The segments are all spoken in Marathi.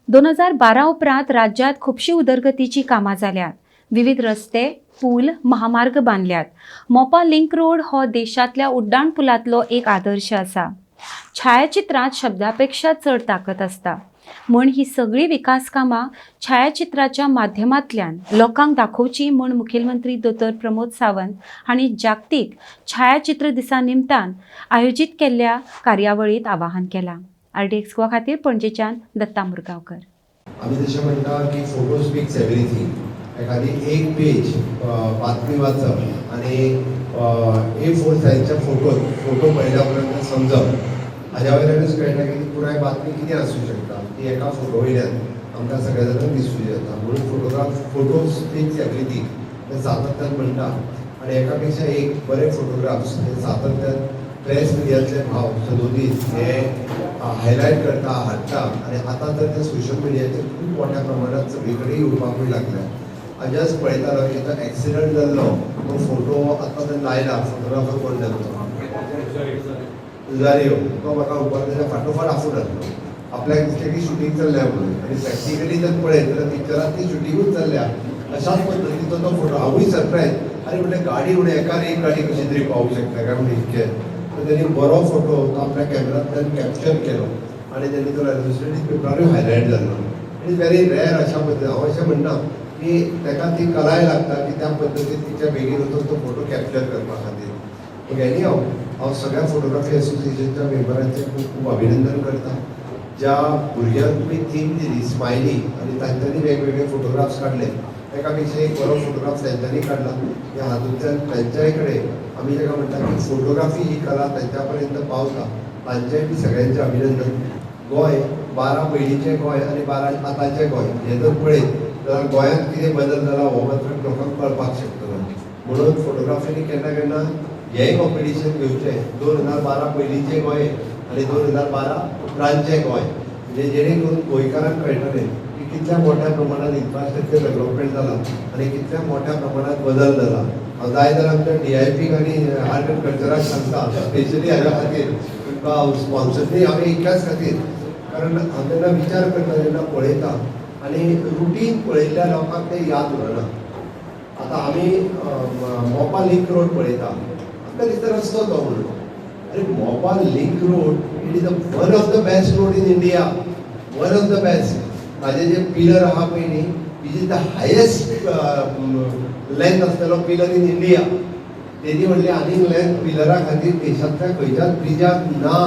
2012 उपरांत राज्यात खुबशी उदरगतीची कामां जाल्यात। विविध रस्ते, पूल, महामार्ग बांदल्यात। मोपा लिंक रोड हो देशांतल्या उड्डाण पुलांतलो एक आदर्श आसा। छायाचित्रांत शब्दापेक्षा चड ताकद आसता, म्हण ही सगळी विकास कामां छायाचित्राच्या माध्यमांतल्यान लोकांक दाखोवची म्हण मुखेलमंत्री दोतोर प्रमोद सावंत हांणी जागतीक छायाचित्र दिसा निमतान आयोजीत केल्ल्या कार्यावळींत आवाहन केलां। RDX गोवा खातीर पणजेच्यान दत्ता मुरगांवकर। आम्ही जसे म्हणता की फोटो स्पीक्स एव्हरीथिंग। एखादी एक पेज बातमी वाचप आणि A4 साईजच्या फोटो पहिल्यापर्यंत समजप हाज्या वयल्यानूच कळटा की पुराय बातमी कितें आसूं शकता, ती एका फोटो वयल्यान आमकां सगळ्या जाणांक दिसूं येता। म्हणून फोटो स्पीक्स एव्हरीथिंग हें सातत्यान म्हणटा आनी एका पेक्षा एक बरे फोटोग्राफ्स हे सातत्यान प्रेस मिडियातले भाव सदोदीत हे हायलायट करता, हाडटा आनी आतां तर ते सोशल मिडियाचेर खूब मोठ्या प्रमाणात सगळी कडेन येवपाकूय लागल्या। हांव जस्ट पळयतालो की तो एक्सिडंट जाल्लो तो फोटो आतां थंय लायला, फोटोग्राफर कोण जालो उजारियो, तो म्हाका उपर तेच्या फाटोफाट आफून आसलो। आपल्याक दिसलें की शूटिंग चल्ल्या म्हणून आनी प्रॅक्टिकली जर पळयत जाल्यार पिक्चरांत ती शूटिंगूच चल्ल्या। अशाच पद्दतीचो तो फोटो हांवूय सरप्रायज, आनी म्हणलें गाडी म्हणून एकार एक गाडी कशी तरी पावूंक शकता काय म्हणून इतकें। तर त्यांनी बरो फोटो तो आपल्या कॅमेरांतल्यान कॅप्चर केलो आनी त्यांनी तो इलस्ट्रेटीव पेपरारूय हायलायट जाल्लो। इट इज व्हेरी रेअर अशा पद्दतीन। हांव अशें म्हणना की ताका ती कलाय लागता की त्या पद्दतीन तिच्या बेगीन वचून तो फोटो कॅप्चर करपा खातीर। पूण एनी हांव सगळ्या फोटोग्राफी एसोसिएशनच्या मेंबरांचें खूब खूब अभिनंदन करता। ज्या भुरग्यांक तुमी थीम दिली स्मायली आनी तांच्यांनी वेगवेगळे फोटोग्राफ्स काडले, एका पेक्षा एक बरो फोटोग्राफ तांच्यांनी काडला। ह्या हातूंतल्यान तांच्याय कडेन आमी ताका म्हणटा की फोटोग्राफी ही कला तांच्या पर्यंत पावता, तांचेय बी सगळ्यांचें अभिनंदन। गोंय 12 पयलींचें गोंय आनी 12 आतांचें गोंय हें जर पळयत जाल्यार गोंयांत कितें बदल जाला हो मात्र लोकांक कळपाक शकतलो। म्हणून फोटोग्राफीनी केन्ना केन्ना हेंय कॉम्पिटिशन घेवचें 2012 पयलींचें गोंय आनी 2012 उपरांतचें गोंय, म्हणजे जेणे करून गोंयकारांक कळटलें की कितल्या मोठ्या प्रमाणात इन्फ्रास्ट्रक्चर डेव्हलपमेंट जाला आनी कितल्या मोठ्या प्रमाणात बदल जाला। हांव जाय जाल्यार आमच्या DIPक आनी आर्ट एंड कल्चराक सांगता स्पेशली हाज्या खातीर तुमकां स्पॉन्सरनी हांवें इतल्याच खातीर, कारण हांव तेन्ना विचार करता जेन्ना पळयता आनी रुटीन पळयल्ल्या लोकांक तें याद उरना। आतां आमी मोपा लिंक रोड पळयता, आमकां दिसता रस्तो तो म्हणून, अरे मोपा link road it is one of the best road in India, one of the best. ताजे जे पिलर आहा पळय न्ही, it is the highest length आसलेलो पिलर इन इंडिया। तेणी म्हणलें आनीक लेंथ पिलरा खातीर देशांतल्या खंयच्याच ब्रिजाक ना।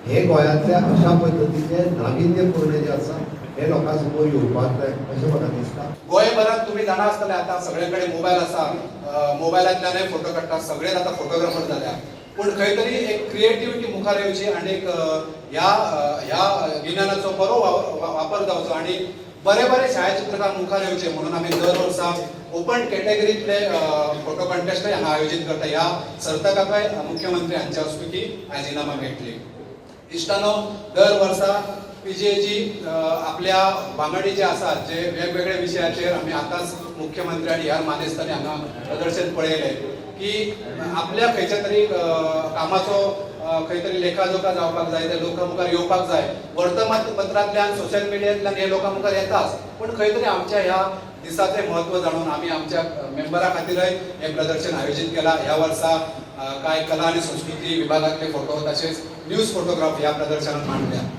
हे गोंयांतल्या अशा पद्दतीचे नाविन्यपूर्ण जे आसा हे लोकां समोर येवपाक जाय अशें म्हाका दिसता। गोंयभरात तुम्ही जाणा आसतले आता सगळे कडेन मोबायल आसा, मोबायलांतल्यानय फोटो काडटा, सगळेच आता फोटोग्राफर जाल्या। पूण खंय तरी एक क्रिएटिव्हिटी मुखार येवची आनी ह्या गिन्यानाचो बरो वापर जावचो आनी बरे बरे छायाचित्रकार मुखार येवचे म्हणून आमी दर वर्सा ओपन कॅटेगरींतले फोटो कॉन्टेस्टय हांगा आयोजीत करता। ह्या सर्तकाकय मुख्यमंत्री हांच्या हस्तुकी आयज इनामां मेळटली। इश्टानो, दर वर्सा PGAG आपल्या वांगडी जे आसात जे वेगवेगळ्या विशयाचेर आमी आतांच मुख्यमंत्री आनी ह्या मानेस्तांनी हांगा प्रदर्शन पळयलें की आपल्या खंयच्या तरी कामाचो खंय तरी लेखाजोखा जावपाक जाय, ते लोकां मुखार येवपाक जाय। वर्तमानपत्रांतल्यान सोशल मिडियांतल्यान हे लोकां मुखार येताच, पूण खंय तरी आमच्या ह्या दिसाचें म्हत्व जाणून आमी आमच्या मेंबरां खातीरय हें प्रदर्शन आयोजीत केलां। ह्या वर्सा कांय कला आनी संस्कृती विभागांतले फोटो तशेंच न्यूज फोटोग्राफ ह्या प्रदर्शनात मांडल्या।